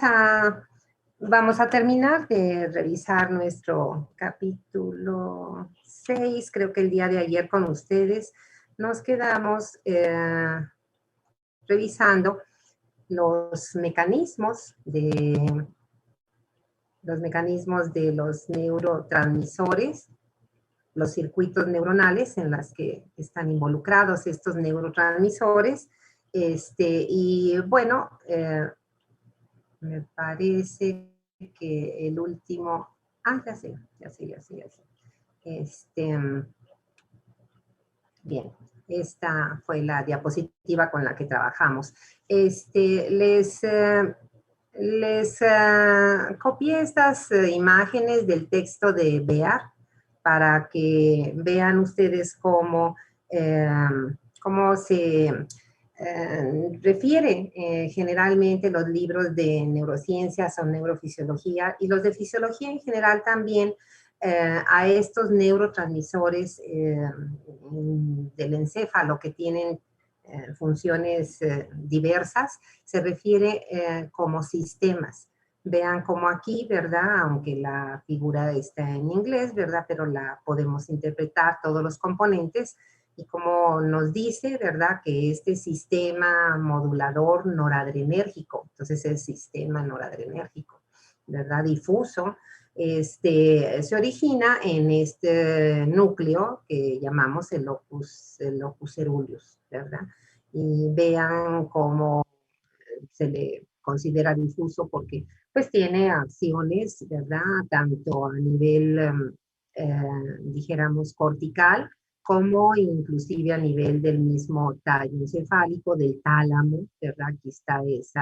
a, vamos a terminar de revisar nuestro capítulo 6. Creo que el día de ayer con ustedes nos quedamos revisando los mecanismos de los neurotransmisores, los circuitos neuronales en los que están involucrados estos neurotransmisores. Y bueno, me parece que el último, ya sé. Bien, esta fue la diapositiva con la que trabajamos. Les copié estas imágenes del texto de Bear para que vean ustedes cómo se refiere generalmente los libros de neurociencias o neurofisiología y los de fisiología en general también a estos neurotransmisores del encéfalo que tienen funciones diversas, se refiere como sistemas. Vean como aquí, ¿verdad? Aunque la figura está en inglés, ¿verdad? Pero la podemos interpretar todos los componentes y como nos dice, ¿verdad? Que este sistema modulador noradrenérgico, entonces el sistema noradrenérgico, ¿verdad? Difuso, se origina en este núcleo que llamamos el locus ceruleus, ¿verdad? Y vean cómo se le considera difuso porque pues tiene acciones, ¿verdad? Tanto a nivel, dijéramos, cortical, como inclusive a nivel del mismo tallo encefálico, del tálamo, ¿verdad? Aquí está ese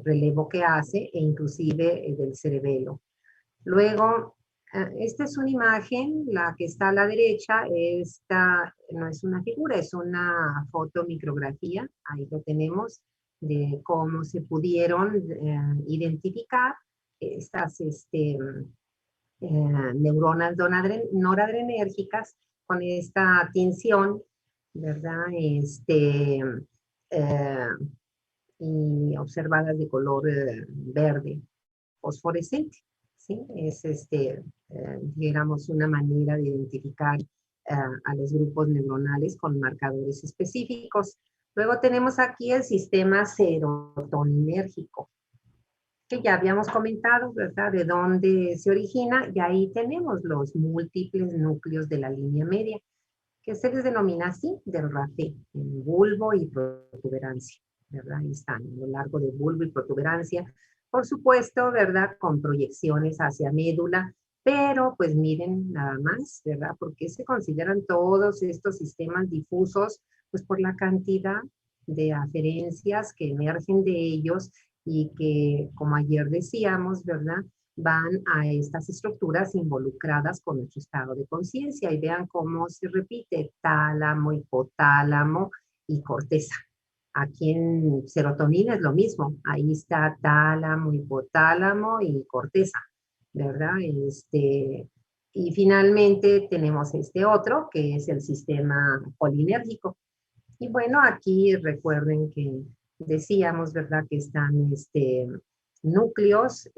relevo que hace, e inclusive del cerebelo. Luego, esta es una imagen, la que está a la derecha, esta no es una figura, es una fotomicrografía, ahí lo tenemos, de cómo se pudieron identificar estas neuronas noradrenérgicas con esta tinción, ¿verdad? Eh, y observadas de color verde fosforescente, ¿sí? Es, digamos, una manera de identificar a los grupos neuronales con marcadores específicos. Luego tenemos aquí el sistema serotoninérgico, que ya habíamos comentado, ¿verdad? De dónde se origina, y ahí tenemos los múltiples núcleos de la línea media, que se les denomina así, del rapé, en bulbo y protuberancia, ¿verdad? Ahí están, a lo largo de bulbo y protuberancia, por supuesto, ¿verdad? Con proyecciones hacia médula, pero pues miren nada más, ¿verdad? Porque se consideran todos estos sistemas difusos, pues por la cantidad de aferencias que emergen de ellos y que, como ayer decíamos, ¿verdad? Van a estas estructuras involucradas con nuestro estado de conciencia y vean cómo se repite tálamo, hipotálamo y corteza. Aquí en serotonina es lo mismo, ahí está tálamo, hipotálamo y corteza, ¿verdad? Y finalmente tenemos este otro que es el sistema colinérgico. Y bueno, aquí recuerden que decíamos, ¿verdad? Que están núcleos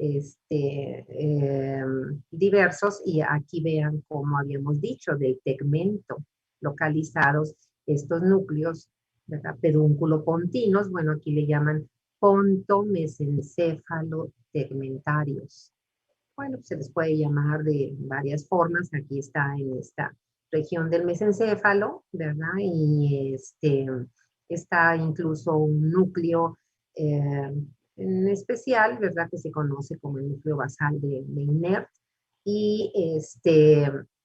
diversos y aquí vean como habíamos dicho del tegmento localizados estos núcleos, ¿verdad? Pedúnculo-pontinos, bueno, aquí le llaman pontomesencéfalo-tegmentarios. Bueno, se les puede llamar de varias formas, aquí está en esta región del mesencéfalo, ¿verdad? Y está incluso un núcleo en especial, ¿verdad? Que se conoce como el núcleo basal de Inert. Y,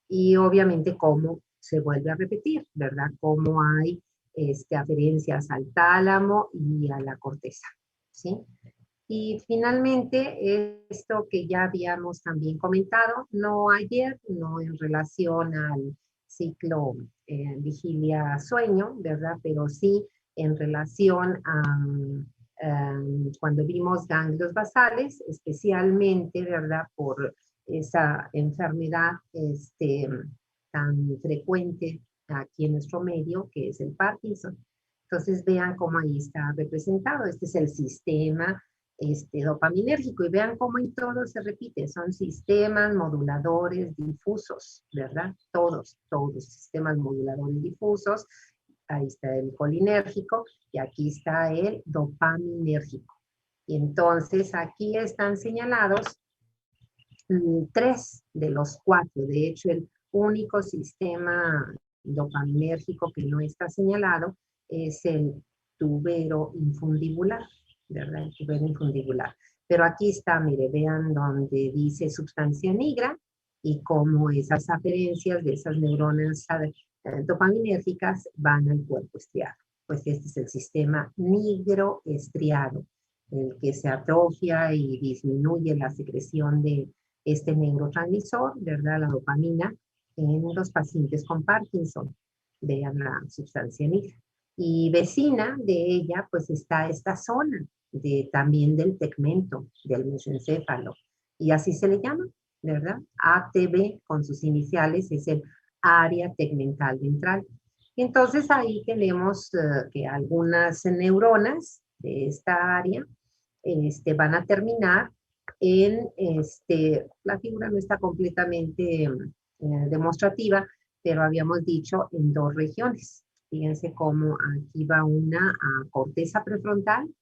y obviamente cómo se vuelve a repetir, ¿verdad? Cómo hay aferencias al tálamo y a la corteza, ¿sí? Y finalmente, esto que ya habíamos también comentado, no ayer, no en relación al ciclo vigilia-sueño, ¿verdad? Pero sí en relación a cuando vimos ganglios basales, especialmente, ¿verdad? Por esa enfermedad tan frecuente aquí en nuestro medio, que es el Parkinson. Entonces vean cómo ahí está representado. Este es el sistema dopaminérgico, y vean cómo en todo se repite, son sistemas moduladores difusos, ¿verdad? Todos sistemas moduladores difusos. Ahí está el colinérgico y aquí está el dopaminérgico. Y entonces aquí están señalados 3 de los 4. De hecho, el único sistema dopaminérgico que no está señalado es el tubero infundibular, ¿verdad? El tubero infundibular. Pero aquí está, mire, vean donde dice sustancia negra y cómo esas aferencias de esas neuronas dopaminérgicas van al cuerpo estriado. Pues este es el sistema nigroestriado, el que se atrofia y disminuye la secreción de este neurotransmisor, ¿verdad? La dopamina, en los pacientes con Parkinson. Vean la sustancia negra. Y vecina de ella, pues está esta zona también del tegmento, del mesencéfalo. Y así se le llama, ¿verdad? ATV con sus iniciales es el área tegmental ventral. Y entonces ahí tenemos que algunas neuronas de esta área van a terminar en, la figura no está completamente demostrativa, pero habíamos dicho en 2 regiones. Fíjense cómo aquí va una a corteza prefrontal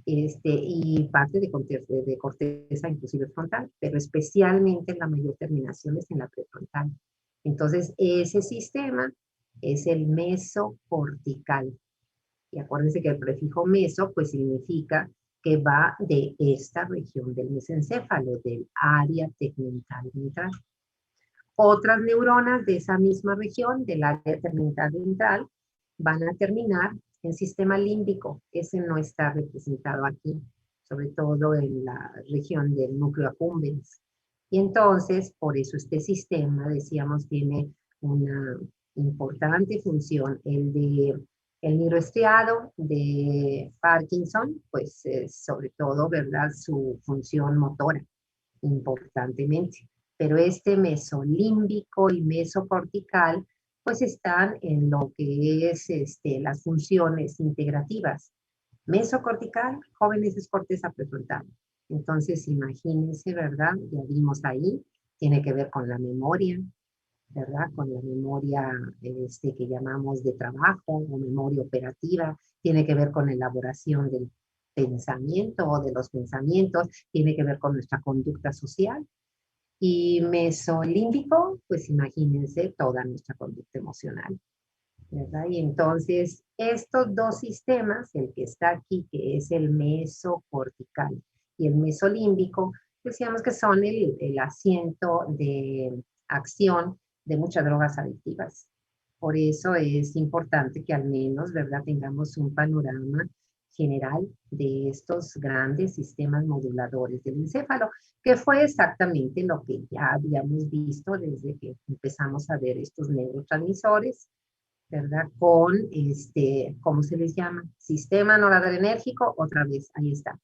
y parte de corteza inclusive frontal, pero especialmente la mayor terminación es en la prefrontal. Entonces, ese sistema es el mesocortical. Y acuérdense que el prefijo meso, pues significa que va de esta región del mesencéfalo, del área tegmental ventral. Otras neuronas de esa misma región, del área tegmental ventral, van a terminar en sistema límbico. Ese no está representado aquí, sobre todo en la región del núcleo accumbens. Y entonces, por eso este sistema, decíamos, tiene una importante función, el neuroestriado de Parkinson, pues sobre todo, ¿verdad?, su función motora, importantemente. Pero este mesolímbico y mesocortical, pues están en lo que es las funciones integrativas. Mesocortical, jóvenes, es corteza prefrontal. Entonces, imagínense, ¿verdad? Ya vimos ahí, tiene que ver con la memoria, ¿verdad? Con la memoria que llamamos de trabajo o memoria operativa, tiene que ver con la elaboración del pensamiento o de los pensamientos, tiene que ver con nuestra conducta social. Y mesolímbico, pues imagínense toda nuestra conducta emocional, ¿verdad? Y entonces estos 2 sistemas, el que está aquí, que es el mesocortical y el mesolímbico, decíamos que son el asiento de acción de muchas drogas adictivas. Por eso es importante que al menos, ¿verdad?, tengamos un panorama general de estos grandes sistemas moduladores del encéfalo, que fue exactamente lo que ya habíamos visto desde que empezamos a ver estos neurotransmisores, ¿verdad? Con ¿cómo se les llama? Sistema noradrenérgico, otra vez, ahí está.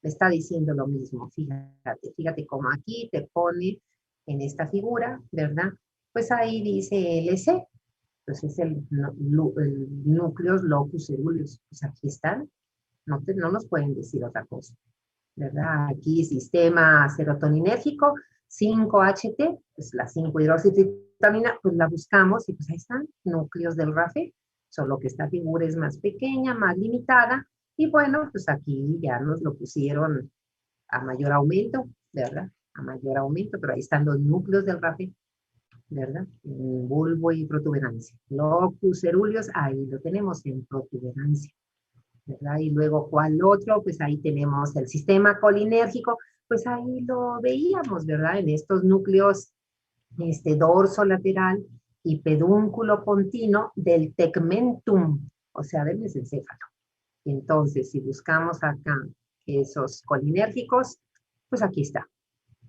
Me está diciendo lo mismo, fíjate cómo aquí te pone en esta figura, ¿verdad? Pues ahí dice LC, entonces es el núcleos locus ceruleus, pues aquí están, no nos pueden decir otra cosa, ¿verdad? Aquí sistema serotoninérgico, 5-HT, pues la 5-hidroxitritamina, pues la buscamos y pues ahí están, núcleos del RAFE, solo que esta figura es más pequeña, más limitada, y bueno, pues aquí ya nos lo pusieron a mayor aumento, ¿verdad? A mayor aumento, pero ahí están los núcleos del RAFE, ¿verdad? En bulbo y protuberancia. Locus ceruleus, ahí lo tenemos en protuberancia, ¿verdad? Y luego, ¿cuál otro? Pues ahí tenemos el sistema colinérgico, pues ahí lo veíamos, ¿verdad? En estos núcleos, dorso lateral y pedúnculo pontino del tegmentum, o sea, del mesencéfalo. Entonces, si buscamos acá esos colinérgicos, pues aquí está,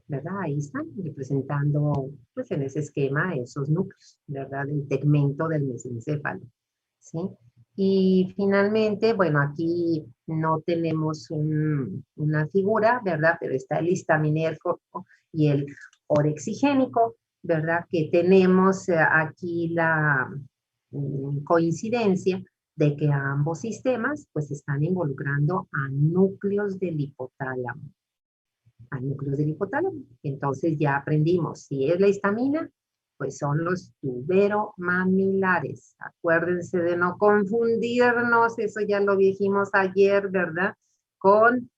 ¿verdad? Ahí están representando, pues en ese esquema, esos núcleos, ¿verdad? El tegmento del mesencéfalo, ¿sí? Y finalmente, bueno, aquí no tenemos una figura, ¿verdad? Pero está el histaminérgico y el orexigénico, ¿verdad? Que tenemos aquí la coincidencia de que ambos sistemas pues están involucrando a núcleos del hipotálamo. A núcleos del hipotálamo. Entonces ya aprendimos, si es la histamina, pues son los tuberomamilares. Acuérdense de no confundirnos, eso ya lo dijimos ayer, ¿verdad? Con,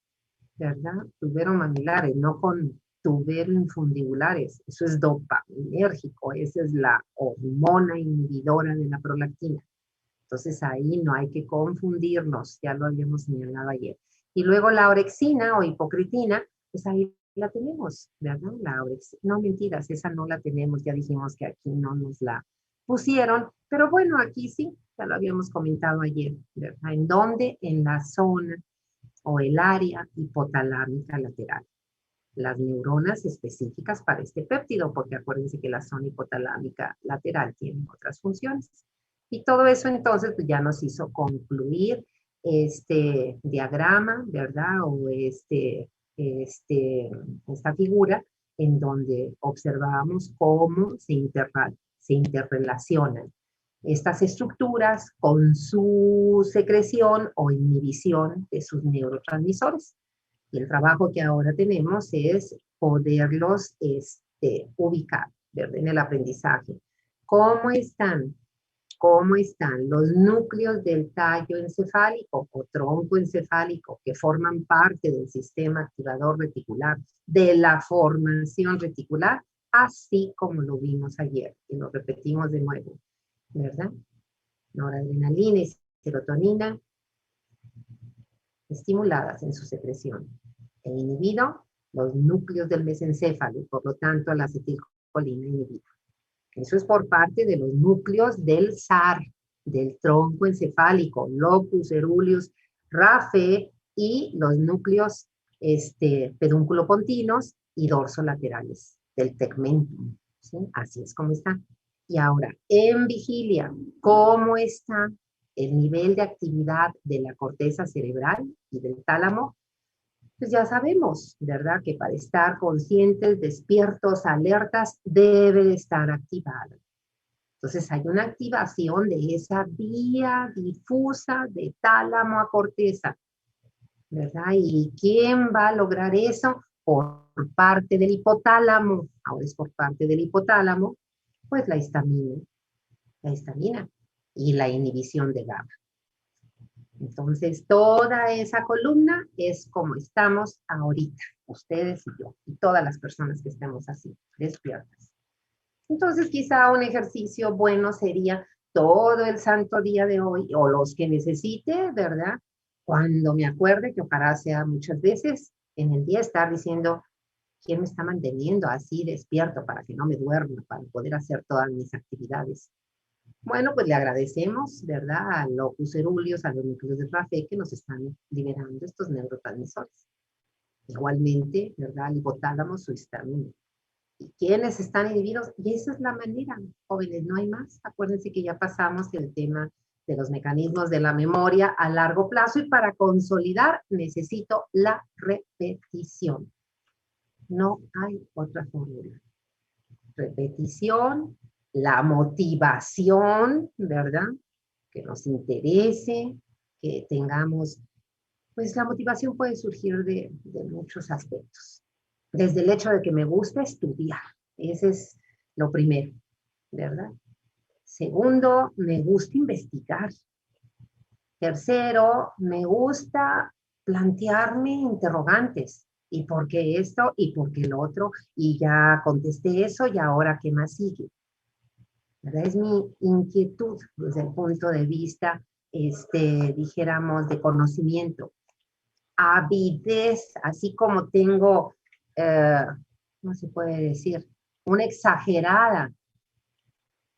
¿verdad? Tuberomamilares, no con tuberoinfundibulares. Eso es dopaminérgico, esa es la hormona inhibidora de la prolactina. Entonces ahí no hay que confundirnos, ya lo habíamos señalado ayer. Y luego la orexina o hipocritina, pues ahí la tenemos, ¿verdad? La orexina, no mentiras, esa no la tenemos, ya dijimos que aquí no nos la pusieron, pero bueno, aquí sí, ya lo habíamos comentado ayer, ¿verdad? ¿En dónde? En la zona o el área hipotalámica lateral. Las neuronas específicas para este péptido, porque acuérdense que la zona hipotalámica lateral tiene otras funciones. Y todo eso entonces pues, ya nos hizo concluir este diagrama, ¿verdad? O esta figura en donde observábamos cómo se interrelacionan estas estructuras con su secreción o inhibición de sus neurotransmisores. Y el trabajo que ahora tenemos es poderlos ubicar, ¿verdad? En el aprendizaje. ¿Cómo están? ¿Cómo están los núcleos del tallo encefálico o tronco encefálico que forman parte del sistema activador reticular, de la formación reticular, así como lo vimos ayer y lo repetimos de nuevo, ¿verdad? Noradrenalina y serotonina estimuladas en su secreción e inhibido los núcleos del mesencéfalo y por lo tanto la acetilcolina inhibida. Eso es por parte de los núcleos del SAR, del tronco encefálico, locus, ceruleus, rafe y los núcleos pedúnculo-pontinos y dorsolaterales del tegmentum. ¿Sí? Así es como está. Y ahora, en vigilia, ¿cómo está el nivel de actividad de la corteza cerebral y del tálamo? Pues ya sabemos, ¿verdad? Que para estar conscientes, despiertos, alertas, debe de estar activada. Entonces hay una activación de esa vía difusa de tálamo a corteza, ¿verdad? ¿Y quién va a lograr eso? Por parte del hipotálamo. Ahora es por parte del hipotálamo, pues la histamina y la inhibición de GABA. Entonces, toda esa columna es como estamos ahorita, ustedes y yo, y todas las personas que estemos así, despiertas. Entonces, quizá un ejercicio bueno sería todo el santo día de hoy, o los que necesite, ¿verdad? Cuando me acuerde, que ojalá sea muchas veces en el día, estar diciendo, ¿quién me está manteniendo así despierto para que no me duerma, para poder hacer todas mis actividades? Bueno, pues le agradecemos, ¿verdad? A locus ceruleus, a los núcleos de Rafe que nos están liberando estos neurotransmisores. Igualmente, ¿verdad? Al hipotálamo, su histamina. ¿Y quiénes están inhibidos? Y esa es la manera, jóvenes, no hay más. Acuérdense que ya pasamos el tema de los mecanismos de la memoria a largo plazo y para consolidar necesito la repetición. No hay otra fórmula. Repetición, la motivación, ¿verdad? Que nos interese, que tengamos, pues la motivación puede surgir de muchos aspectos. Desde el hecho de que me gusta estudiar, ese es lo primero, ¿verdad? Segundo, me gusta investigar. Tercero, me gusta plantearme interrogantes. ¿Y por qué esto? ¿Y por qué lo otro? Y ya contesté eso, ¿y ahora qué más sigue? ¿Verdad? Es mi inquietud desde el punto de vista, dijéramos, de conocimiento. Avidez, así como tengo, ¿cómo se puede decir? Una exagerada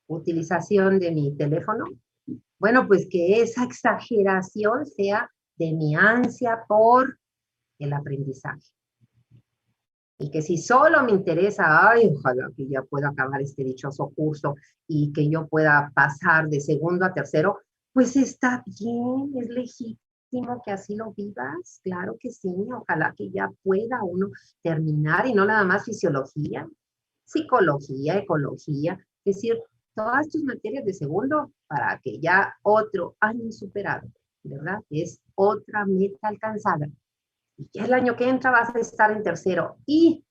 utilización de mi teléfono. Bueno, pues que esa exageración sea de mi ansia por el aprendizaje. Y que si solo me interesa, ay, ojalá que ya pueda acabar este dichoso curso y que yo pueda pasar de segundo a tercero, pues está bien, es legítimo que así lo vivas, claro que sí, ojalá que ya pueda uno terminar y no nada más fisiología, psicología, ecología, es decir, todas tus materias de segundo para que ya otro año superado, ¿verdad? Es otra meta alcanzada. Y ya el año que entra vas a estar en tercero. Y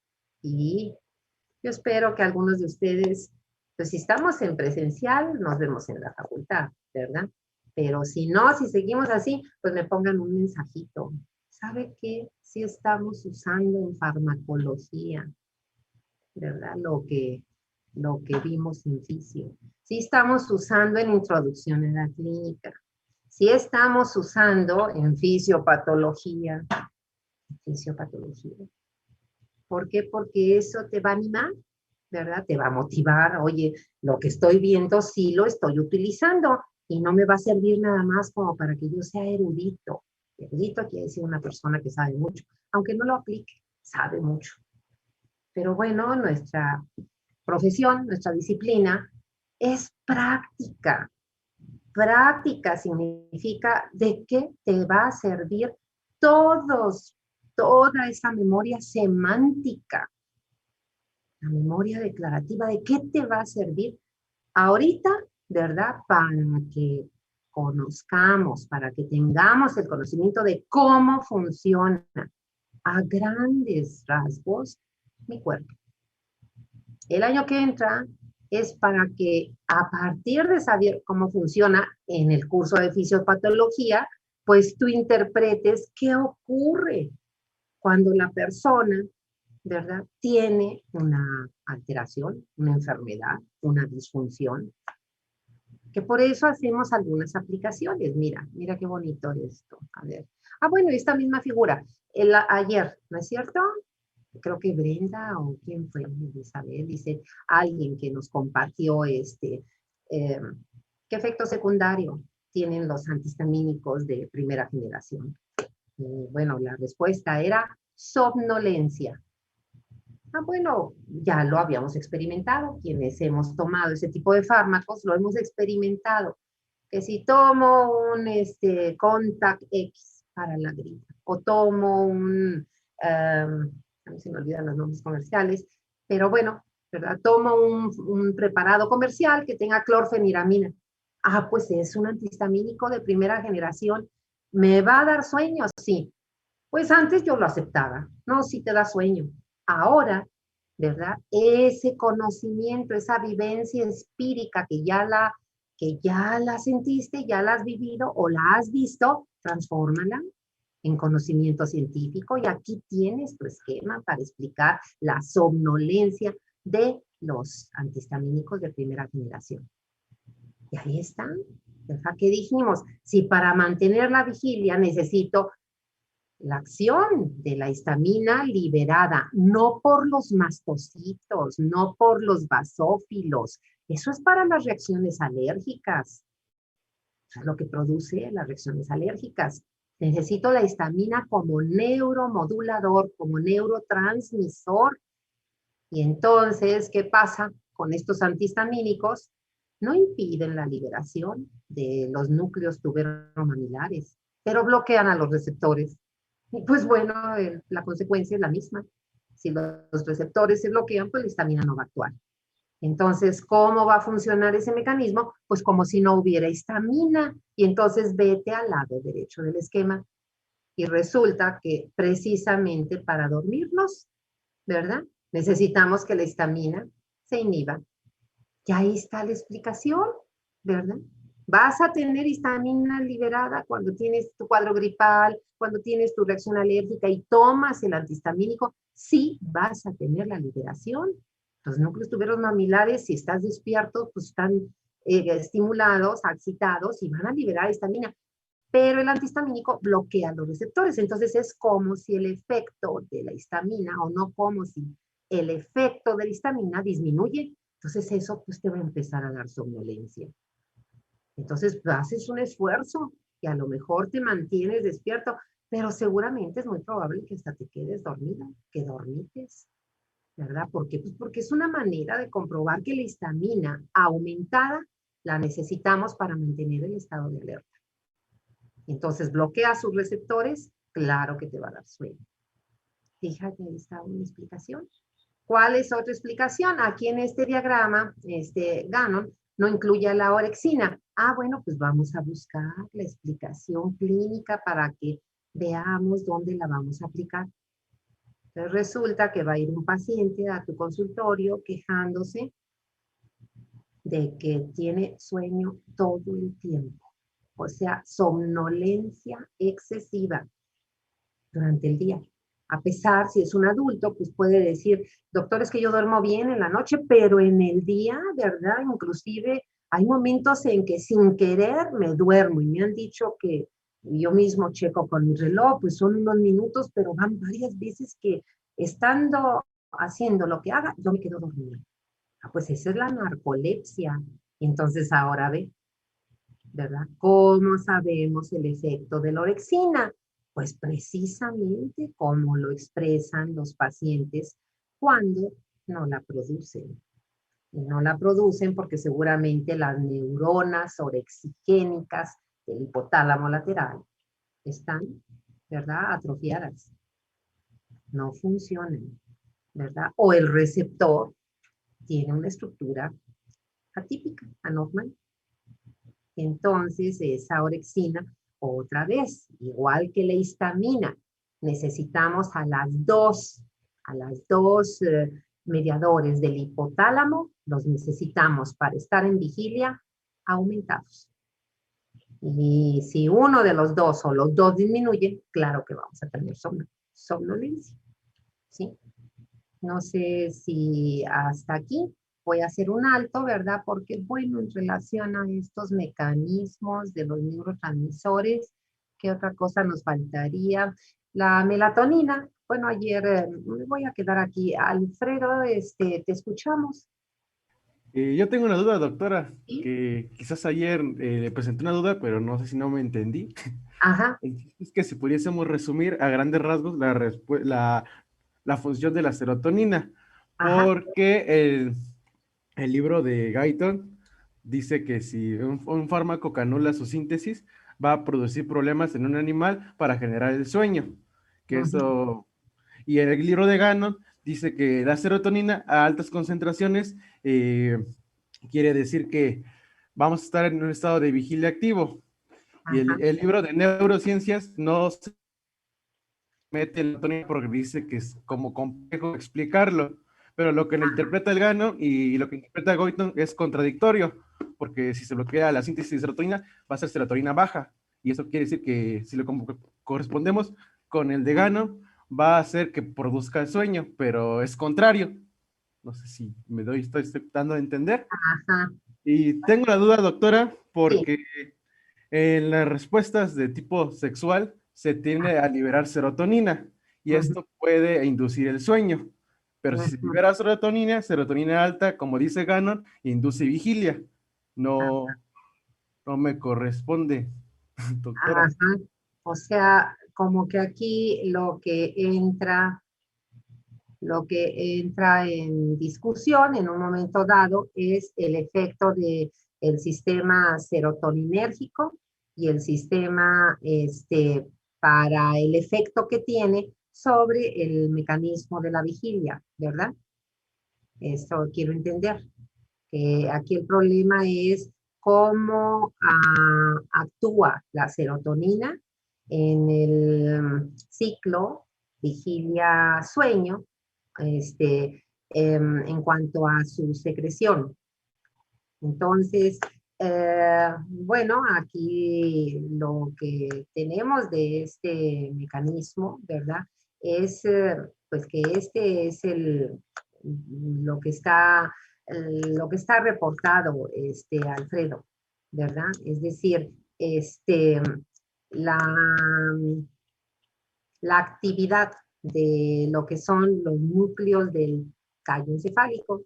yo espero que algunos de ustedes, pues si estamos en presencial, nos vemos en la facultad, ¿verdad? Pero si no, si seguimos así, pues me pongan un mensajito. ¿Sabe qué? Si estamos usando en farmacología, ¿verdad? Lo que vimos en fisio. Si estamos usando en introducción en la clínica. Si estamos usando en fisiopatología. Fisiopatología. ¿Por qué? Porque eso te va a animar, ¿verdad? Te va a motivar. Oye, lo que estoy viendo sí lo estoy utilizando y no me va a servir nada más como para que yo sea erudito. Erudito quiere decir una persona que sabe mucho, aunque no lo aplique, sabe mucho. Pero bueno, nuestra profesión, nuestra disciplina es práctica. Práctica significa de qué te va a servir toda esa memoria semántica, la memoria declarativa, de qué te va a servir ahorita, ¿verdad? Para que conozcamos, para que tengamos el conocimiento de cómo funciona a grandes rasgos mi cuerpo. El año que entra es para que a partir de saber cómo funciona en el curso de fisiopatología, pues tú interpretes qué ocurre cuando la persona, ¿verdad?, tiene una alteración, una enfermedad, una disfunción, que por eso hacemos algunas aplicaciones. Mira qué bonito esto. A ver. Bueno, esta misma figura. Ayer, ¿no es cierto? Creo que Brenda o quién fue, Isabel, dice alguien que nos compartió ¿qué efecto secundario tienen los antihistamínicos de primera generación? Bueno, la respuesta era somnolencia. Bueno, ya lo habíamos experimentado, quienes hemos tomado ese tipo de fármacos lo hemos experimentado, que si tomo un Contact X para la gripe, o tomo a mí se me olvidan los nombres comerciales, pero bueno, ¿verdad? Tomo un preparado comercial que tenga clorfeniramina. Pues es un antihistamínico de primera generación. ¿Me va a dar sueño? Sí. Pues antes yo lo aceptaba. No, sí te da sueño. Ahora, ¿verdad? Ese conocimiento, esa vivencia empírica que ya la sentiste, ya la has vivido o la has visto, transfórmala en conocimiento científico y aquí tienes tu esquema para explicar la somnolencia de los antihistamínicos de primera generación. Y ahí está. ¿Verdad? ¿Qué dijimos? Si para mantener la vigilia necesito la acción de la histamina liberada, no por los mastocitos, no por los basófilos. Eso es para las reacciones alérgicas. Eso es lo que produce las reacciones alérgicas. Necesito la histamina como neuromodulador, como neurotransmisor. Y entonces, ¿qué pasa con estos antihistamínicos? No impiden la liberación de los núcleos tuberomamilares, pero bloquean a los receptores. Y pues bueno, la consecuencia es la misma. Si los receptores se bloquean, pues la histamina no va a actuar. Entonces, ¿cómo va a funcionar ese mecanismo? Pues como si no hubiera histamina. Y entonces vete al lado derecho del esquema. Y resulta que precisamente para dormirnos, ¿verdad? Necesitamos que la histamina se inhiba. Y ahí está la explicación, ¿verdad? Vas a tener histamina liberada cuando tienes tu cuadro gripal, cuando tienes tu reacción alérgica y tomas el antihistamínico, sí vas a tener la liberación. Los núcleos tuberomamilares, si estás despierto, pues están estimulados, excitados y van a liberar histamina. Pero el antihistamínico bloquea los receptores. Entonces es como si el efecto de la histamina, o no como si el efecto de la histamina disminuye. Entonces eso pues te va a empezar a dar somnolencia. Entonces haces un esfuerzo y a lo mejor te mantienes despierto, pero seguramente es muy probable que hasta te quedes dormida, que dormites, ¿verdad? ¿Por qué? Pues porque es una manera de comprobar que la histamina aumentada la necesitamos para mantener el estado de alerta. Entonces bloquea sus receptores, claro que te va a dar sueño. Fíjate, ahí está una explicación. ¿Cuál es otra explicación? Aquí en este diagrama, Gannon no incluya la orexina. Ah, bueno, pues vamos a buscar la explicación clínica para que veamos dónde la vamos a aplicar. Entonces resulta que va a ir un paciente a tu consultorio quejándose de que tiene sueño todo el tiempo, o sea, somnolencia excesiva durante el día. A pesar, si es un adulto, pues puede decir, doctor, es que yo duermo bien en la noche, pero en el día, ¿verdad? Inclusive hay momentos en que sin querer me duermo y me han dicho que yo mismo checo con mi reloj, pues son unos minutos, pero van varias veces que estando haciendo lo que haga, yo me quedo dormida. Ah, pues esa es la narcolepsia. Entonces ahora ve, ¿verdad? ¿Cómo sabemos el efecto de la orexina? Pues precisamente como lo expresan los pacientes cuando no la producen. Y no la producen porque seguramente las neuronas orexigénicas del hipotálamo lateral están, ¿verdad? Atrofiadas. No funcionan, ¿verdad? O el receptor tiene una estructura atípica, anormal. Entonces, esa orexina, otra vez, igual que la histamina, necesitamos a las dos mediadores del hipotálamo, los necesitamos para estar en vigilia aumentados. Y si uno de los dos o los dos disminuye, claro que vamos a tener somnolencia, ¿sí? No sé si hasta aquí voy a hacer un alto, ¿verdad? Porque, bueno, en relación a estos mecanismos de los neurotransmisores, ¿qué otra cosa nos faltaría? La melatonina. Bueno, ayer me voy a quedar aquí. Alfredo, te escuchamos. Yo tengo una duda, doctora, ¿Sí? que quizás ayer le presenté una duda, pero no sé si no me entendí. Ajá, El chiste es que si pudiésemos resumir a grandes rasgos la función de la serotonina, ajá, porque el libro de Guyton dice que si un fármaco que anula su síntesis va a producir problemas en un animal para generar el sueño, que ujú, eso, y en el libro de Gannon dice que la serotonina a altas concentraciones quiere decir que vamos a estar en un estado de vigilia activo. Y ajá, el libro de neurociencias no se mete en la tonía porque dice que es como complejo explicarlo, pero lo que le interpreta el Gano y lo que interpreta Goiton es contradictorio, porque si se bloquea la síntesis de serotonina, va a ser serotonina baja, y eso quiere decir que si lo correspondemos con el de Gano, va a hacer que produzca el sueño, pero es contrario. No sé si me doy, estoy dando a entender. ajá, Y tengo la duda, doctora, sí, porque en las respuestas de tipo sexual se ah, tiende a liberar serotonina y ujú, esto puede inducir el sueño. Pero si se ujú, libera serotonina, serotonina alta, como dice Gannon, induce vigilia. ah, No, no me corresponde, doctora. ajá. O sea, como que aquí lo que entra en discusión en un momento dado es el efecto de el sistema serotoninérgico y el sistema para el efecto que tiene sobre el mecanismo de la vigilia, ¿verdad? Esto quiero entender. Aquí el problema es cómo actúa la serotonina en el ciclo vigilia-sueño en cuanto a su secreción. Entonces, bueno, aquí lo que tenemos de este mecanismo, ¿verdad? Es pues que este es lo que está, lo que está reportado, Alfredo, ¿verdad? Es decir, la, la actividad de lo que son los núcleos del callo encefálico,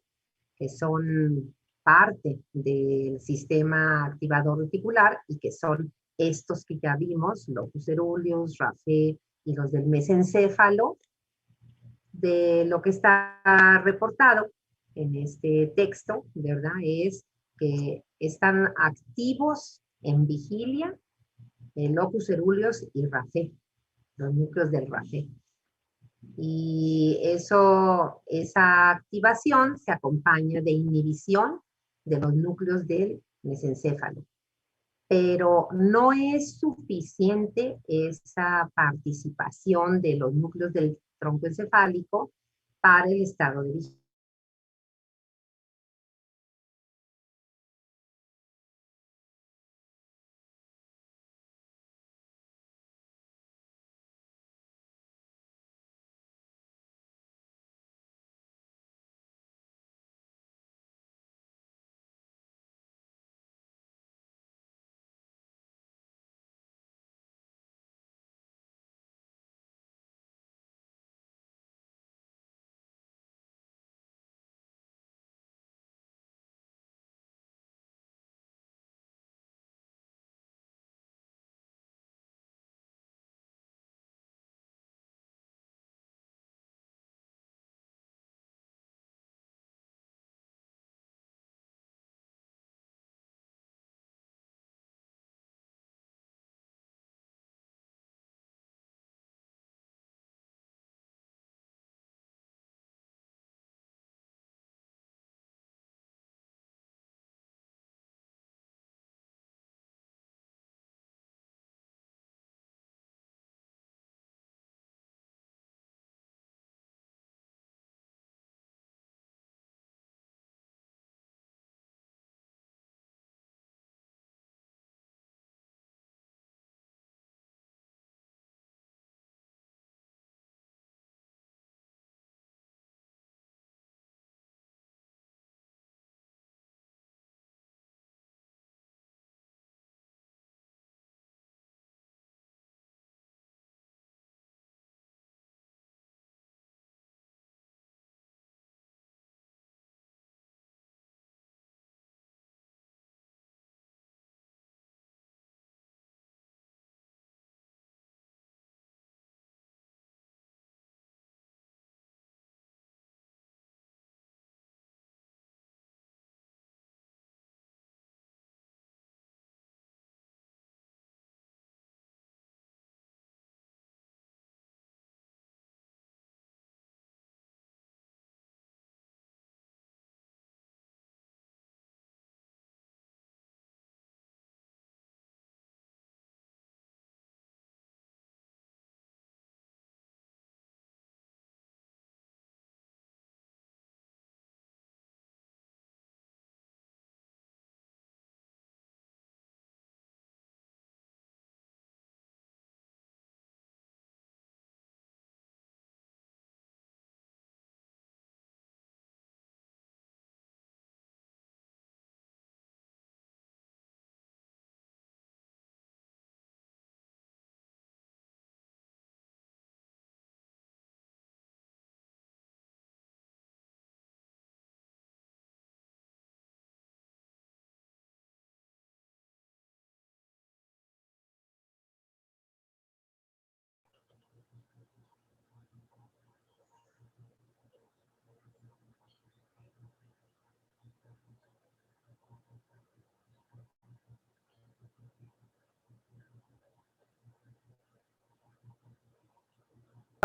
que son parte del sistema activador reticular y que son estos que ya vimos, locus coeruleus, rapé y los del mesencéfalo, de lo que está reportado en este texto, ¿verdad? Es que están activos en vigilia el locus coeruleus y rapé, los núcleos del rapé. Y esa activación se acompaña de inhibición de los núcleos del mesencéfalo. Pero no es suficiente esa participación de los núcleos del tronco encefálico para el estado de vigilia.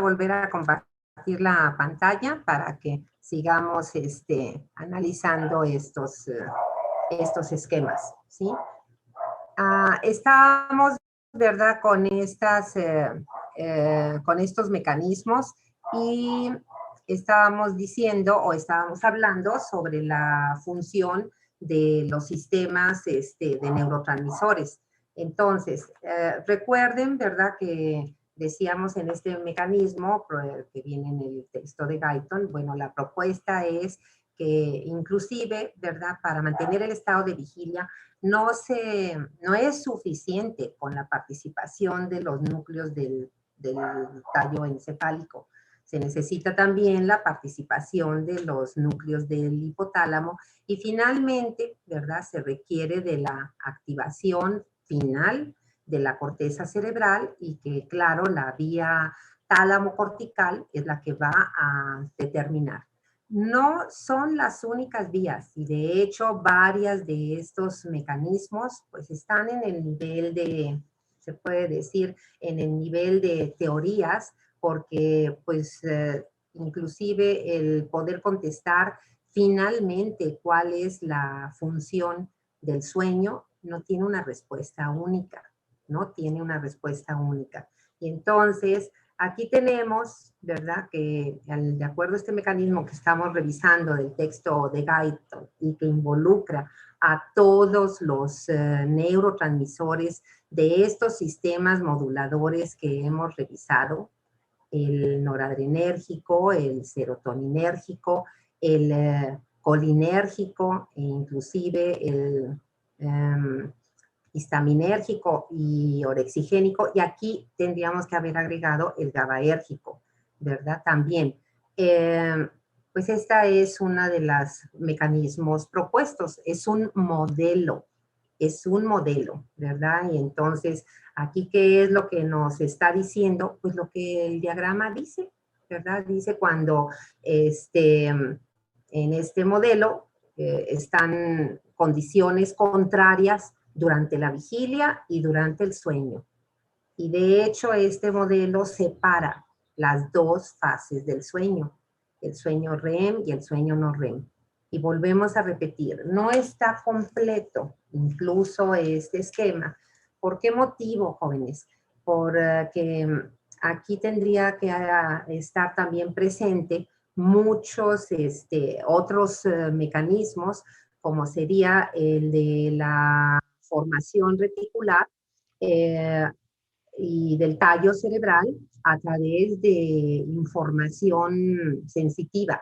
Volver a compartir la pantalla para que sigamos analizando estos esquemas, ¿sí? Estamos, ¿verdad?, con estos mecanismos y estábamos diciendo o estábamos hablando sobre la función de los sistemas de neurotransmisores. Entonces, recuerden, ¿verdad?, que decíamos en este mecanismo que viene en el texto de Guyton, bueno, la propuesta es que inclusive, ¿verdad?, para mantener el estado de vigilia, no es suficiente con la participación de los núcleos del tallo encefálico. Se necesita también la participación de los núcleos del hipotálamo y finalmente, ¿verdad?, se requiere de la activación final de la corteza cerebral y que, claro, la vía tálamo cortical es la que va a determinar. No son las únicas vías y de hecho varias de estos mecanismos pues están en el nivel de, se puede decir, en el nivel de teorías porque pues inclusive el poder contestar finalmente cuál es la función del sueño, no tiene una respuesta única, no tiene una respuesta única. Y entonces, aquí tenemos, ¿verdad?, que de acuerdo a este mecanismo que estamos revisando del texto de Guyton y que involucra a todos los neurotransmisores de estos sistemas moduladores que hemos revisado, el noradrenérgico, el serotoninérgico, el colinérgico e inclusive el histaminérgico y orexigénico, y aquí tendríamos que haber agregado el GABAérgico, ¿verdad? También. Pues esta es una de los mecanismos propuestos, es un modelo, ¿verdad? Y entonces, aquí, ¿qué es lo que nos está diciendo? Pues lo que el diagrama dice, ¿verdad? Dice cuando en este modelo están condiciones contrarias durante la vigilia y durante el sueño. Y de hecho, este modelo separa las dos fases del sueño, el sueño REM y el sueño no REM. Y volvemos a repetir, no está completo incluso este esquema. ¿Por qué motivo, jóvenes? Porque aquí tendría que estar también presente muchos otros mecanismos, como sería el de la formación reticular y del tallo cerebral a través de información sensitiva.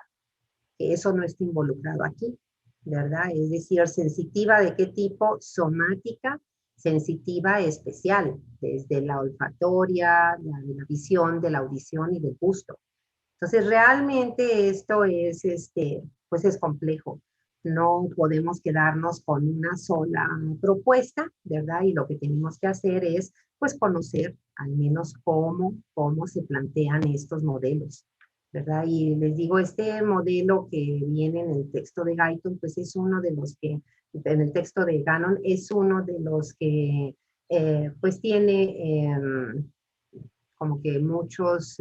Eso no está involucrado aquí, ¿verdad? Es decir, sensitiva de qué tipo, somática, sensitiva especial, desde la olfatoria, de la visión, de la audición y del gusto. Entonces, realmente esto es, pues es complejo. No podemos quedarnos con una sola propuesta, ¿verdad? Y lo que tenemos que hacer es, pues, conocer al menos cómo se plantean estos modelos, ¿verdad? Y les digo, este modelo que viene en el texto de Guyton, pues es uno de los que, en el texto de Gannon, es uno de los que, pues, tiene como que muchas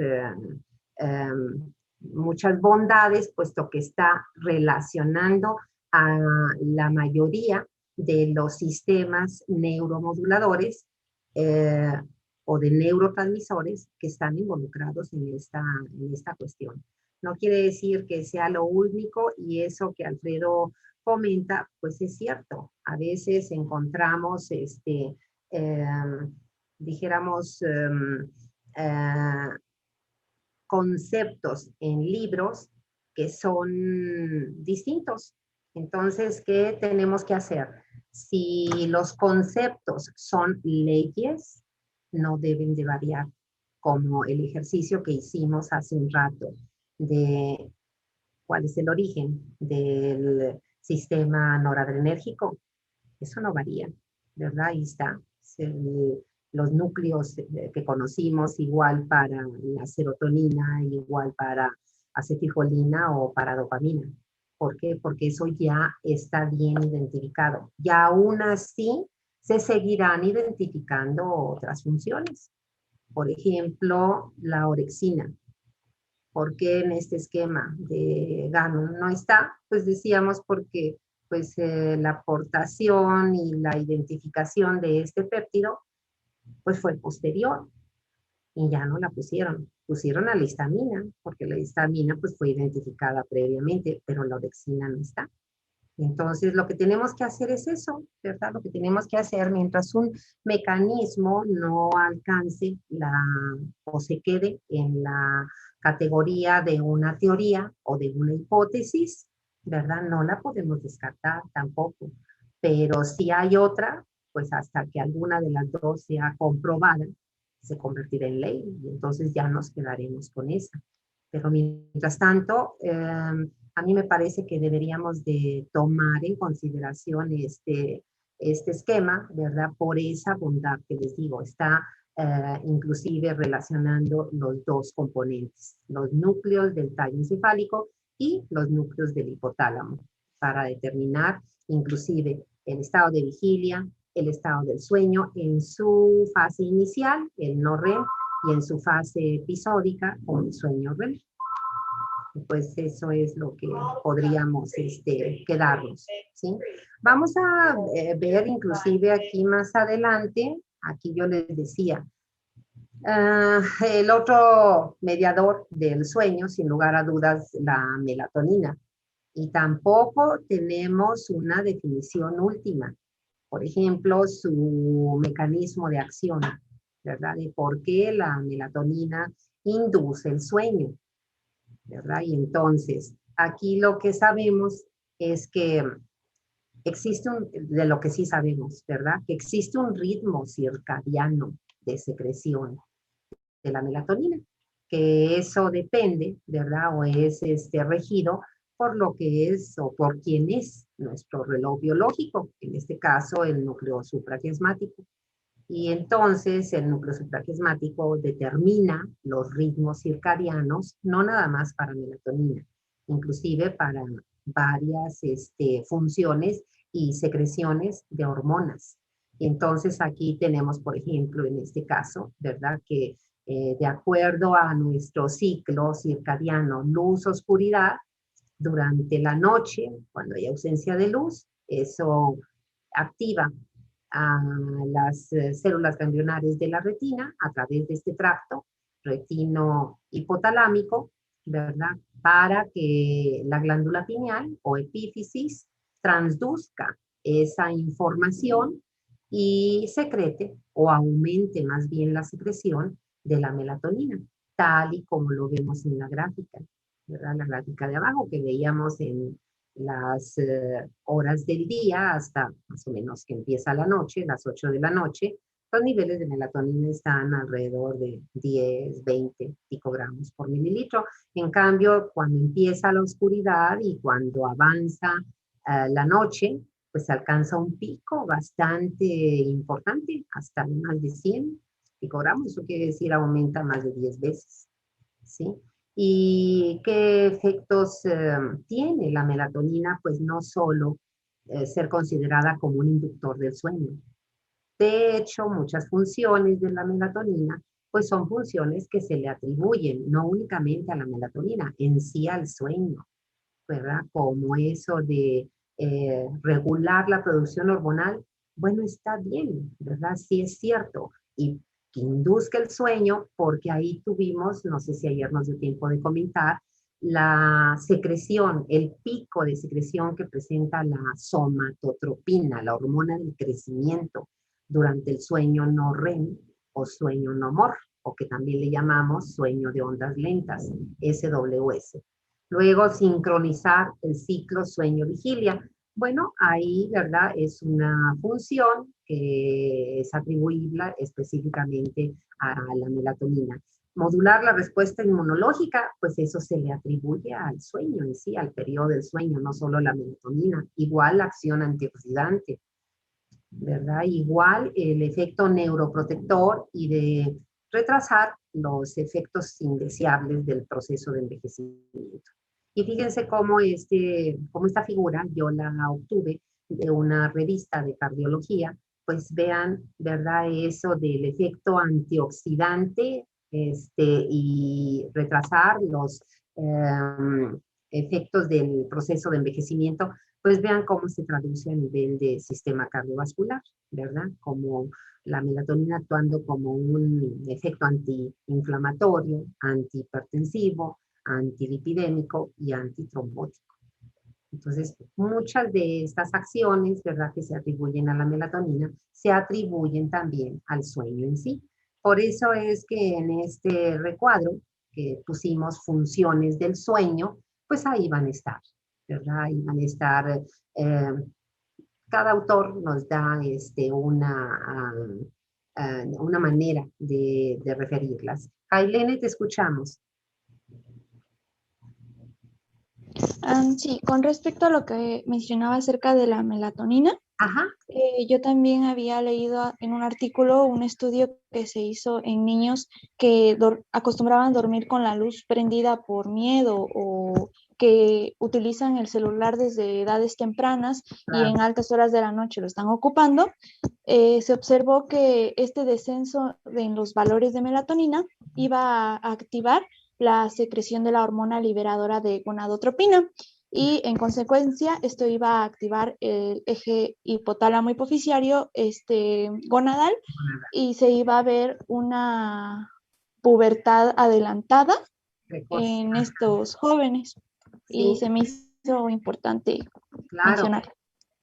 bondades, puesto que está relacionando a la mayoría de los sistemas neuromoduladores o de neurotransmisores que están involucrados en esta cuestión. No quiere decir que sea lo único, y eso que Alfredo comenta, pues es cierto. A veces encontramos, dijéramos, conceptos en libros que son distintos. Entonces, ¿qué tenemos que hacer? Si los conceptos son leyes, no deben de variar, como el ejercicio que hicimos hace un rato de cuál es el origen del sistema noradrenérgico. Eso no varía, ¿verdad? Ahí está. Los núcleos que conocimos, igual para la serotonina, igual para acetilcolina o para dopamina. ¿Por qué? Porque eso ya está bien identificado. Y aún así se seguirán identificando otras funciones. Por ejemplo, la orexina. ¿Por qué en este esquema de Gannon no está? Pues decíamos porque pues, la aportación y la identificación de este péptido pues fue posterior y ya no la pusieron. Pusieron a la histamina, porque la histamina pues fue identificada previamente, pero la orexina no está. Entonces, lo que tenemos que hacer es eso, ¿verdad? Lo que tenemos que hacer mientras un mecanismo no alcance o se quede en la categoría de una teoría o de una hipótesis, ¿verdad? No la podemos descartar tampoco. Pero si hay otra, pues hasta que alguna de las dos sea comprobada, se convertirá en ley y entonces ya nos quedaremos con esa. Pero mientras tanto, a mí me parece que deberíamos de tomar en consideración este esquema, ¿verdad? Por esa bondad que les digo, está inclusive relacionando los dos componentes, los núcleos del tallo encefálico y los núcleos del hipotálamo, para determinar inclusive el estado de vigilia, el estado del sueño en su fase inicial, el no REM, y en su fase episódica, o el sueño REM. pues eso es lo que podríamos quedarnos, ¿sí? Vamos a ver inclusive aquí más adelante, aquí yo les decía, el otro mediador del sueño, sin lugar a dudas, la melatonina. Y tampoco tenemos una definición última. Por ejemplo, su mecanismo de acción, ¿verdad? De por qué la melatonina induce el sueño, ¿verdad? Y entonces, aquí lo que sabemos es que existe de lo que sí sabemos, ¿verdad? Que existe un ritmo circadiano de secreción de la melatonina, que eso depende, ¿verdad? O es regido por lo que es o por quién es nuestro reloj biológico, en este caso el núcleo supraquiasmático. Y entonces el núcleo supraquiasmático determina los ritmos circadianos, no nada más para melatonina, inclusive para varias funciones y secreciones de hormonas. Y entonces aquí tenemos, por ejemplo, en este caso, ¿verdad? Que de acuerdo a nuestro ciclo circadiano luz-oscuridad, durante la noche, cuando hay ausencia de luz, eso activa a las células ganglionares de la retina a través de este tracto retino hipotalámico, ¿verdad? Para que la glándula pineal o epífisis transduzca esa información y secrete o aumente más bien la secreción de la melatonina, tal y como lo vemos en la gráfica, ¿verdad? La gráfica de abajo que veíamos en las horas del día hasta más o menos que empieza la noche, las 8 de la noche, los niveles de melatonina están alrededor de 10, 20 picogramos por mililitro. En cambio, cuando empieza la oscuridad y cuando avanza la noche, pues se alcanza un pico bastante importante, hasta más de 100 picogramos, eso quiere decir aumenta más de 10 veces, ¿sí? ¿Y qué efectos tiene la melatonina? Pues no solo ser considerada como un inductor del sueño. De hecho, muchas funciones de la melatonina, pues son funciones que se le atribuyen no únicamente a la melatonina, en sí al sueño, ¿verdad? Como eso de regular la producción hormonal, bueno, está bien, ¿verdad? Sí es cierto. Y que induzca el sueño, porque ahí tuvimos, no sé si ayer nos dio tiempo de comentar, la secreción, el pico de secreción que presenta la somatotropina, la hormona del crecimiento, durante el sueño no REM o sueño no MOR, o que también le llamamos sueño de ondas lentas, SWS. Luego, sincronizar el ciclo sueño-vigilia. Bueno, ahí, ¿verdad? Es una función que es atribuible específicamente a la melatonina. Modular la respuesta inmunológica, pues eso se le atribuye al sueño en sí, al periodo del sueño, no solo la melatonina. Igual la acción antioxidante, ¿verdad? Igual el efecto neuroprotector y de retrasar los efectos indeseables del proceso de envejecimiento. Y fíjense cómo, cómo esta figura yo la obtuve de una revista de cardiología, pues vean, ¿verdad? Eso del efecto antioxidante y retrasar los efectos del proceso de envejecimiento, pues vean cómo se traduce a nivel de sistema cardiovascular, ¿verdad? Como la melatonina actuando como un efecto antiinflamatorio, antihipertensivo, antilipidémico y antitrombótico. Entonces, muchas de estas acciones, ¿verdad?, que se atribuyen a la melatonina, se atribuyen también al sueño en sí. Por eso es que en este recuadro que pusimos funciones del sueño, pues ahí van a estar, ¿verdad? Ahí van a estar, cada autor nos da una manera de referirlas. Ailene, te escuchamos. Sí, con respecto a lo que mencionaba acerca de la melatonina, Ajá. Yo también había leído en un artículo un estudio que se hizo en niños que acostumbraban dormir con la luz prendida por miedo o que utilizan el celular desde edades tempranas y en altas horas de la noche lo están ocupando. Se observó que este descenso en los valores de melatonina iba a activar la secreción de la hormona liberadora de gonadotropina. Y en consecuencia, esto iba a activar el eje hipotálamo hipoficiario gonadal, y se iba a ver una pubertad adelantada Precoz. en estos jóvenes. Y Sí, se me hizo importante claro. mencionar.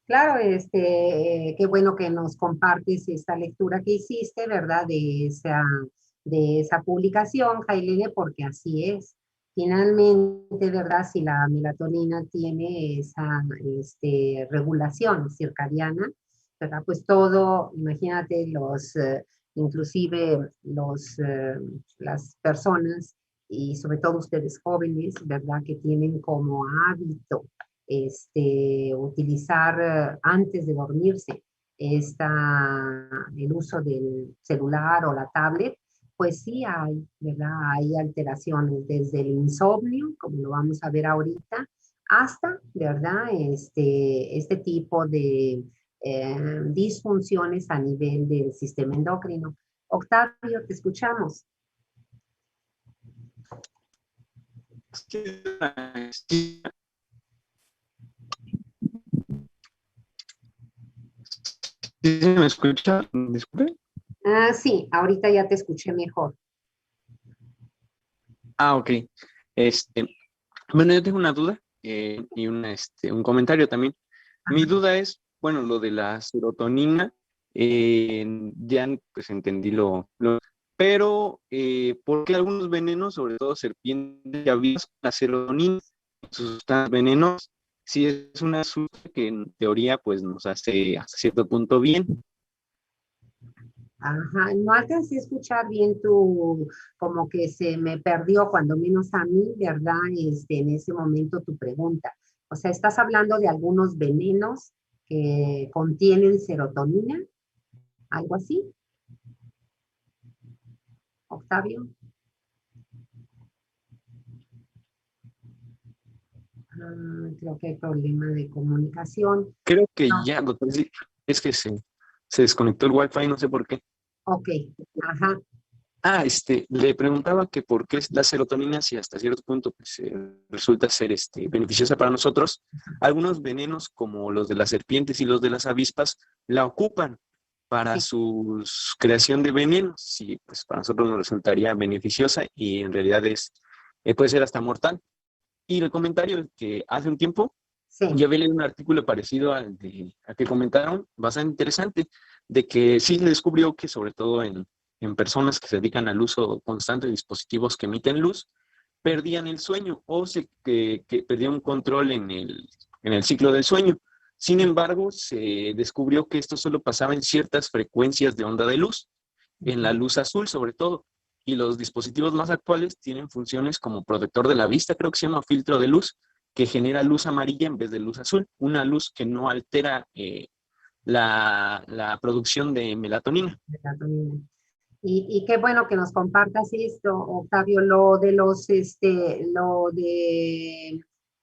Claro, qué bueno que nos compartes esta lectura que hiciste, ¿verdad? De esa publicación, Jailene, porque así es. Finalmente, ¿verdad? Si la melatonina tiene esa regulación circadiana, ¿verdad? Pues todo, imagínate, inclusive las personas y sobre todo ustedes jóvenes, ¿verdad? Que tienen como hábito utilizar antes de dormirse el uso del celular o la tablet, pues sí hay, ¿verdad? Hay alteraciones desde el insomnio, como lo vamos a ver ahorita, hasta, ¿verdad? Este tipo de disfunciones a nivel del sistema endocrino. Octavio, te escuchamos. ¿Sí me escucha? Disculpe. Sí, ahorita ya te escuché mejor. Ok. Bueno, yo tengo una duda y un comentario también. Mi duda es, bueno, lo de la serotonina, ya pues entendí pero ¿por qué algunos venenos, sobre todo serpientes y avispas, la serotonina, sustancias venenosas, si es una sustancia que en teoría pues nos hace hasta cierto punto bien? Ajá, no alcancé a escuchar bien como que se me perdió cuando menos a mí, ¿verdad? En ese momento tu pregunta. O sea, ¿estás hablando de algunos venenos que contienen serotonina? ¿Algo así, Octavio? Creo que hay problema de comunicación. Creo que No, ya, doctor, sí, es que se desconectó el wifi, no sé por qué. ok, ajá, Le preguntaba que por qué la serotonina, si hasta cierto punto pues, resulta ser beneficiosa para nosotros, algunos venenos como los de las serpientes y los de las avispas la ocupan para sí. su creación de venenos, y pues para nosotros nos resultaría beneficiosa y en realidad puede ser hasta mortal. Y el comentario que hace un tiempo Sí, yo había leído un artículo parecido al que comentaron, bastante interesante, de que sí se descubrió que sobre todo en personas que se dedican al uso constante de dispositivos que emiten luz, perdían el sueño o que perdían un control en el ciclo del sueño. Sin embargo, se descubrió que esto solo pasaba en ciertas frecuencias de onda de luz, en la luz azul sobre todo, y los dispositivos más actuales tienen funciones como protector de la vista, creo que se llama filtro de luz, que genera luz amarilla en vez de luz azul, una luz que no altera la producción de melatonina. melatonina. Y qué bueno que nos compartas esto, Octavio, lo de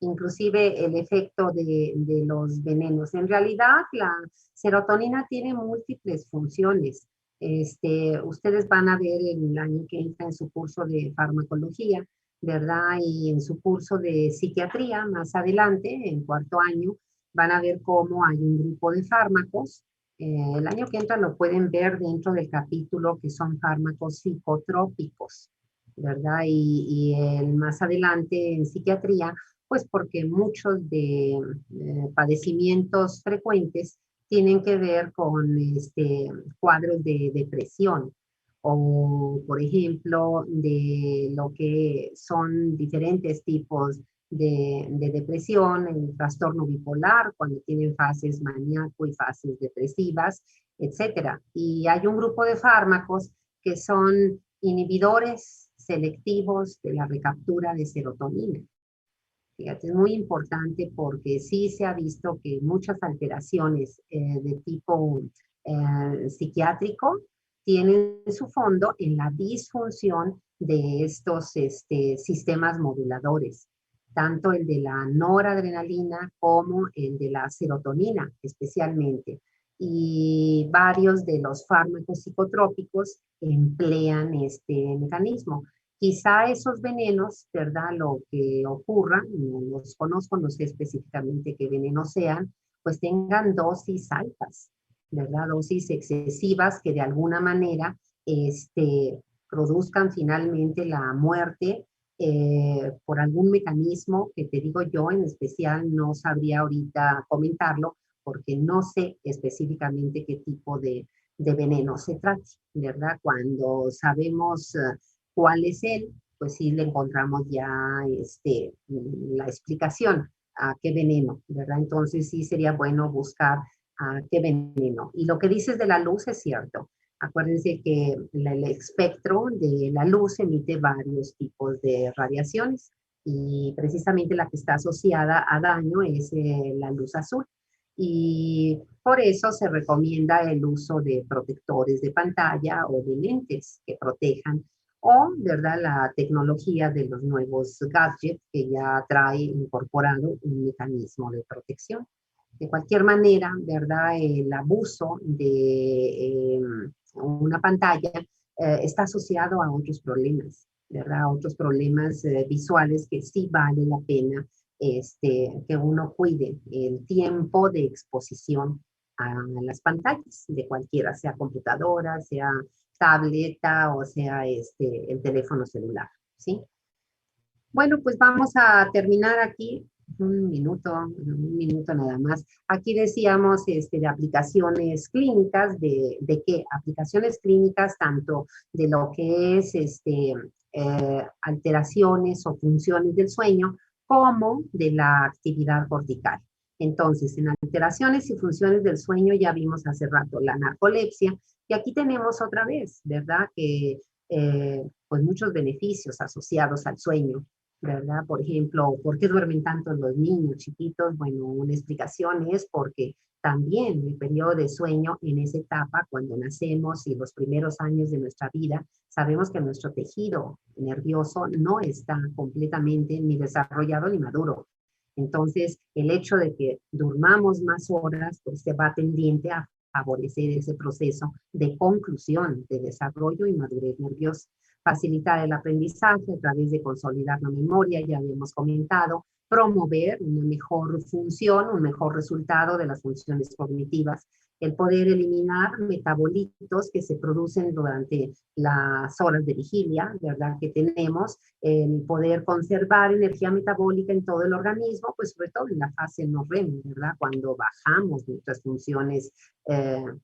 inclusive el efecto de los venenos. En realidad, la serotonina tiene múltiples funciones. Ustedes van a ver el año que entra en su curso de farmacología, ¿verdad? Y en su curso de psiquiatría, más adelante, en cuarto año, van a ver cómo hay un grupo de fármacos. El año que entra lo pueden ver dentro del capítulo que son fármacos psicotrópicos, ¿verdad? Y el más adelante en psiquiatría, pues porque muchos de padecimientos frecuentes tienen que ver con cuadros de depresión o, por ejemplo, de lo que son diferentes tipos de depresión, el trastorno bipolar, cuando tienen fases maníaco y fases depresivas, etcétera. Y hay un grupo de fármacos que son inhibidores selectivos de la recaptura de serotonina. Fíjate, es muy importante porque sí se ha visto que muchas alteraciones de tipo psiquiátrico tienen su fondo en la disfunción de estos sistemas moduladores, tanto el de la noradrenalina como el de la serotonina especialmente. Y varios de los fármacos psicotrópicos emplean este mecanismo. Quizá esos venenos, ¿verdad? Lo que ocurra, no los conozco, no sé específicamente qué venenos sean, pues tengan dosis altas, ¿verdad? Dosis excesivas que de alguna manera produzcan finalmente la muerte por algún mecanismo que te digo yo en especial no sabría ahorita comentarlo porque no sé específicamente qué tipo de veneno se trata, ¿verdad? Cuando sabemos cuál es él, pues sí le encontramos ya la explicación a qué veneno, ¿verdad? Entonces sí sería bueno buscar a qué veneno. Y lo que dices de la luz es cierto. Acuérdense que el espectro de la luz emite varios tipos de radiaciones y precisamente la que está asociada a daño es la luz azul. Y por eso se recomienda el uso de protectores de pantalla o de lentes que protejan o, ¿verdad?, la tecnología de los nuevos gadgets que ya trae incorporado un mecanismo de protección. De cualquier manera, ¿verdad?, el abuso de una pantalla está asociado a otros problemas, ¿verdad?, a otros problemas visuales que sí vale la pena que uno cuide el tiempo de exposición a las pantallas de cualquiera, sea computadora, sea tableta o sea el teléfono celular, ¿sí? Bueno, pues vamos a terminar aquí. Un minuto nada más. Aquí decíamos de aplicaciones clínicas, ¿de qué? Aplicaciones clínicas tanto de lo que es alteraciones o funciones del sueño, como de la actividad cortical. Entonces, en alteraciones y funciones del sueño ya vimos hace rato la narcolepsia, y aquí tenemos otra vez, ¿verdad? Que pues muchos beneficios asociados al sueño, ¿verdad? Por ejemplo, ¿por qué duermen tanto los niños chiquitos? Bueno, una explicación es porque también el periodo de sueño en esa etapa, cuando nacemos y los primeros años de nuestra vida, sabemos que nuestro tejido nervioso no está completamente ni desarrollado ni maduro. Entonces, el hecho de que durmamos más horas, pues se va tendiente a favorecer ese proceso de conclusión, de desarrollo y madurez nerviosa. Facilitar el aprendizaje a través de consolidar la memoria, ya habíamos comentado, promover una mejor función, un mejor resultado de las funciones cognitivas, el poder eliminar metabolitos que se producen durante las horas de vigilia, ¿verdad?, que tenemos, el poder conservar energía metabólica en todo el organismo, pues sobre todo en la fase no REM, ¿verdad?, cuando bajamos nuestras funciones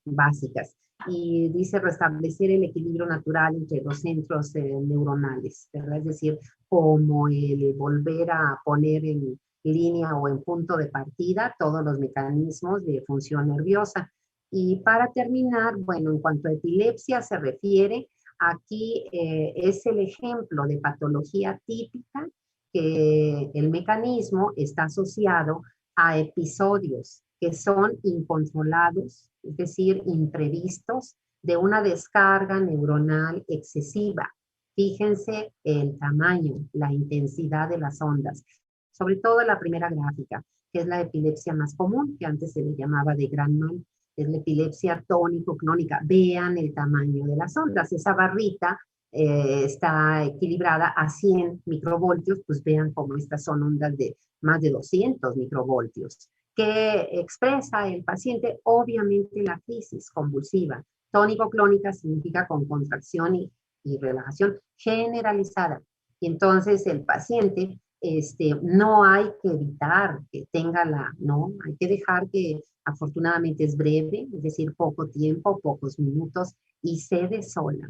básicas. Y dice restablecer el equilibrio natural entre los centros neuronales, ¿verdad? Es decir, como el volver a poner en línea o en punto de partida todos los mecanismos de función nerviosa. Y para terminar, bueno, en cuanto a epilepsia se refiere, aquí es el ejemplo de patología típica que el mecanismo está asociado a episodios que son incontrolados, es decir, imprevistos, de una descarga neuronal excesiva. Fíjense el tamaño, la intensidad de las ondas, sobre todo la primera gráfica, que es la epilepsia más común, que antes se le llamaba de gran mal, es la epilepsia tónico-clónica. Vean el tamaño de las ondas, esa barrita está equilibrada a 100 microvoltios, pues vean cómo estas son ondas de más de 200 microvoltios. ¿Qué expresa el paciente? Obviamente la crisis convulsiva. Tónico-clónica significa con contracción y relajación generalizada. Y entonces el paciente, no hay que evitar que tenga no, hay que dejar que afortunadamente es breve, es decir, poco tiempo, pocos minutos, y cede sola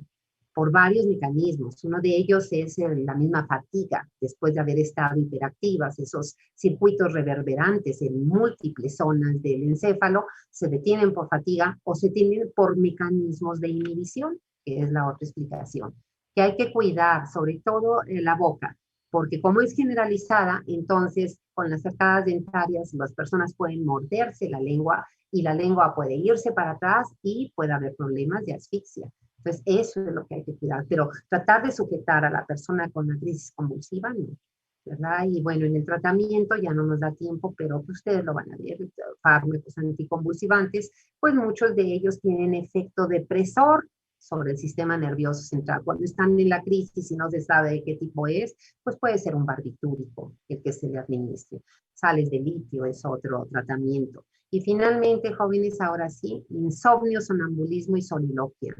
por varios mecanismos. Uno de ellos es la misma fatiga, después de haber estado hiperactivas, esos circuitos reverberantes en múltiples zonas del encéfalo se detienen por fatiga o se detienen por mecanismos de inhibición, que es la otra explicación. Que hay que cuidar, sobre todo la boca, porque como es generalizada, entonces con las arcadas dentarias las personas pueden morderse la lengua y la lengua puede irse para atrás y puede haber problemas de asfixia. Entonces, eso es lo que hay que cuidar, pero tratar de sujetar a la persona con la crisis convulsiva, no, ¿verdad? Y bueno, en el tratamiento ya no nos da tiempo, pero ustedes lo van a ver, fármacos anticonvulsivantes, pues muchos de ellos tienen efecto depresor, sobre el sistema nervioso central. Cuando están en la crisis y no se sabe de qué tipo es, pues puede ser un barbitúrico el que se le administre. Sales de litio es otro tratamiento. Y finalmente, jóvenes, ahora sí, insomnio, sonambulismo y soliloquia.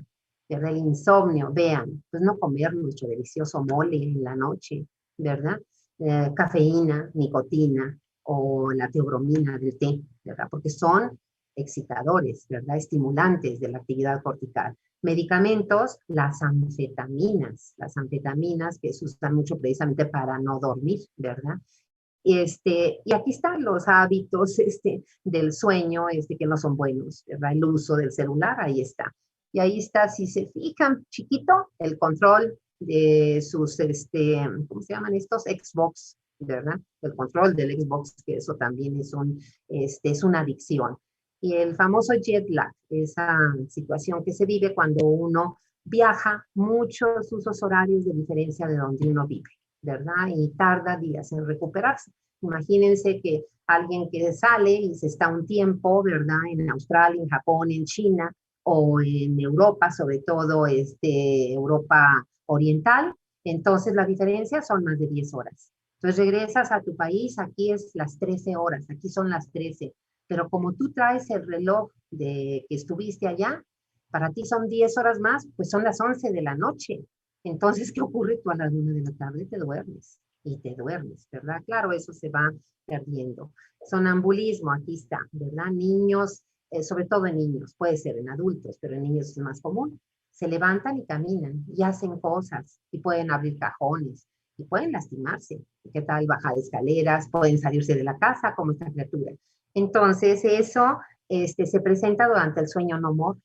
¿Verdad? El insomnio, vean, pues no comer nuestro delicioso mole en la noche, ¿verdad? Cafeína, nicotina o la teobromina del té, ¿verdad? Porque son excitadores, ¿verdad? Estimulantes de la actividad cortical. Medicamentos, las anfetaminas que se usan mucho precisamente para no dormir, ¿verdad? Y aquí están los hábitos del sueño que no son buenos, ¿verdad? El uso del celular, ahí está. Y ahí está, si se fijan, chiquito, el control de sus, ¿cómo se llaman estos? Xbox, ¿verdad? El control del Xbox, que eso también es una adicción. Y el famoso jet lag, esa situación que se vive cuando uno viaja muchos usos horarios de diferencia de donde uno vive, ¿verdad? Y tarda días en recuperarse. Imagínense que alguien que sale y se está un tiempo, ¿verdad? En Australia, en Japón, en China o en Europa, sobre todo Europa oriental, entonces la diferencia son más de 10 horas. Entonces regresas a tu país, aquí es las 13 horas, aquí son las 13, pero como tú traes el reloj de que estuviste allá, para ti son 10 horas más, pues son las 11 de la noche. Entonces, ¿qué ocurre? Tú a la 1 de la tarde te duermes y te duermes, ¿verdad? Claro, eso se va perdiendo. Sonambulismo, aquí está, ¿verdad? Niños, sobre todo en niños, puede ser en adultos, pero en niños es más común. Se levantan y caminan y hacen cosas y pueden abrir cajones y pueden lastimarse. ¿Qué tal? Bajar escaleras, pueden salirse de la casa como esta criatura. Entonces, eso se presenta durante el sueño no mor,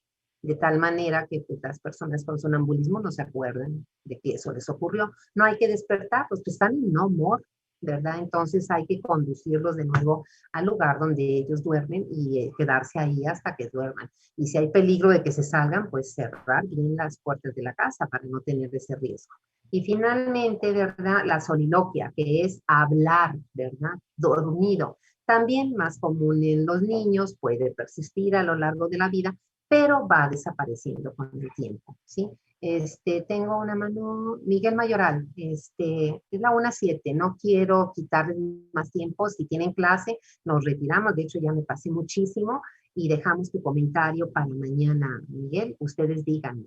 de tal manera que pues, las personas con sonambulismo no se acuerdan de que eso les ocurrió. No hay que despertarlos, pues están en no mor, ¿verdad? Entonces hay que conducirlos de nuevo al lugar donde ellos duermen y quedarse ahí hasta que duerman. Y si hay peligro de que se salgan, pues cerrar bien las puertas de la casa para no tener ese riesgo. Y finalmente, ¿verdad? La soliloquia, que es hablar, ¿verdad? Dormido. También más común en los niños, puede persistir a lo largo de la vida, pero va desapareciendo con el tiempo, ¿sí? Tengo una mano, Miguel Mayoral, es la 1:07, no quiero quitarles más tiempo, si tienen clase nos retiramos, de hecho ya me pasé muchísimo y dejamos tu comentario para mañana, Miguel, ustedes díganme.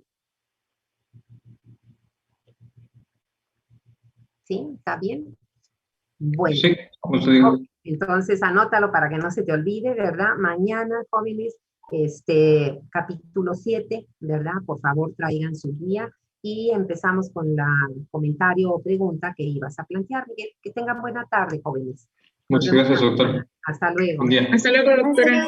¿Sí? ¿Está bien? Bueno. Sí, como usted diga. Entonces anótalo para que no se te olvide, ¿verdad? Mañana, jóvenes, capítulo 7, ¿verdad? Por favor, traigan su guía y empezamos con la comentario o pregunta que ibas a plantear, Miguel. Que tengan buena tarde, jóvenes. Muchas gracias, doctor. Hasta luego. Buen día. Hasta luego, doctora.